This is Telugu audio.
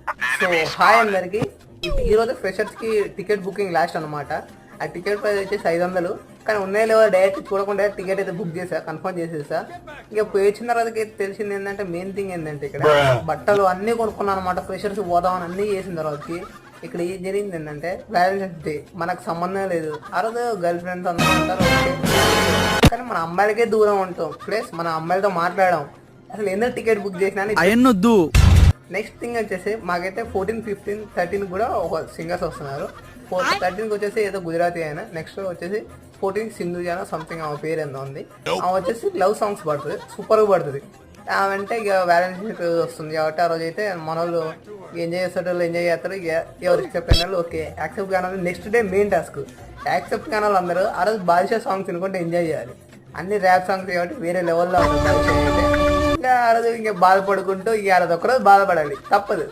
సో హాయ్ అందరికి. ఈరోజు ఫ్రెషర్స్కి టికెట్ బుకింగ్ లాస్ట్ అనమాట. ఆ టికెట్ ప్రైస్ వచ్చేసి 500. కానీ ఉన్నాయి లేవో డైరెక్ట్ చూడకుండా టికెట్ అయితే బుక్ చేసా, కన్ఫర్మ్ చేసేసా. ఇక పోయి వచ్చిన తర్వాత తెలిసింది ఏంటంటే, మెయిన్ థింగ్ ఏంటంటే ఇక్కడ బట్టలు అన్నీ కొనుక్కున్నాను అనమాట. ఫ్రెషర్స్ పోదామని అన్నీ చేసిన తర్వాతకి ఇక్కడ ఏం జరిగింది ఏంటంటే, వ్యాలంటైన్స్ డే మనకు సంబంధం లేదు. ఆ రోజు గర్ల్ ఫ్రెండ్స్ అందరూ ఉంటారు, ఓకే. కానీ మన అమ్మాయిలకే దూరం ఉంటాం, ప్లస్ మన అమ్మాయిలతో మాట్లాడడం. అసలు ఎందుకు టికెట్ బుక్ చేసినా అయ్యొద్దు. నెక్స్ట్ థింగ్ వచ్చేసి మాకైతే 14, 15, 13 కూడా ఒక సింగర్స్ వస్తున్నారు. 13కి వచ్చేసి ఏదో గుజరాతీ అయినా, నెక్స్ట్ వచ్చేసి 14 సింధుజానా సంథింగ్ ఆమె పేరు ఏందో ఉంది. ఆమె వచ్చేసి లవ్ సాంగ్స్ పడుతుంది, సూపర్గా పడుతుంది. ఆమెంటే ఇక వ్యాలంటైన్స్ వస్తుంది కాబట్టి ఆ రోజు అయితే మన వాళ్ళు ఎంజాయ్ చేసేటోళ్ళు ఎంజాయ్ చేస్తారు. ఇక ఎవరు యాక్సెప్ట్ అయిన వాళ్ళు ఓకే, యాక్సెప్ట్ కావాలి. Next day main task accept కాని వాళ్ళు అందరూ ఆ రోజు బాదుషా సాంగ్స్ వినుకుంటే ఎంజాయ్ చేయాలి. అన్ని ర్యాప్ సాంగ్స్ కాబట్టి వేరే లెవెల్లో ఉంటుంది. ఇంకా ఆ రోజు ఇంకా బాధపడుకుంటూ ఇక ఆ రోజు ఒక్కరోజు బాధపడాలి, తప్పదు.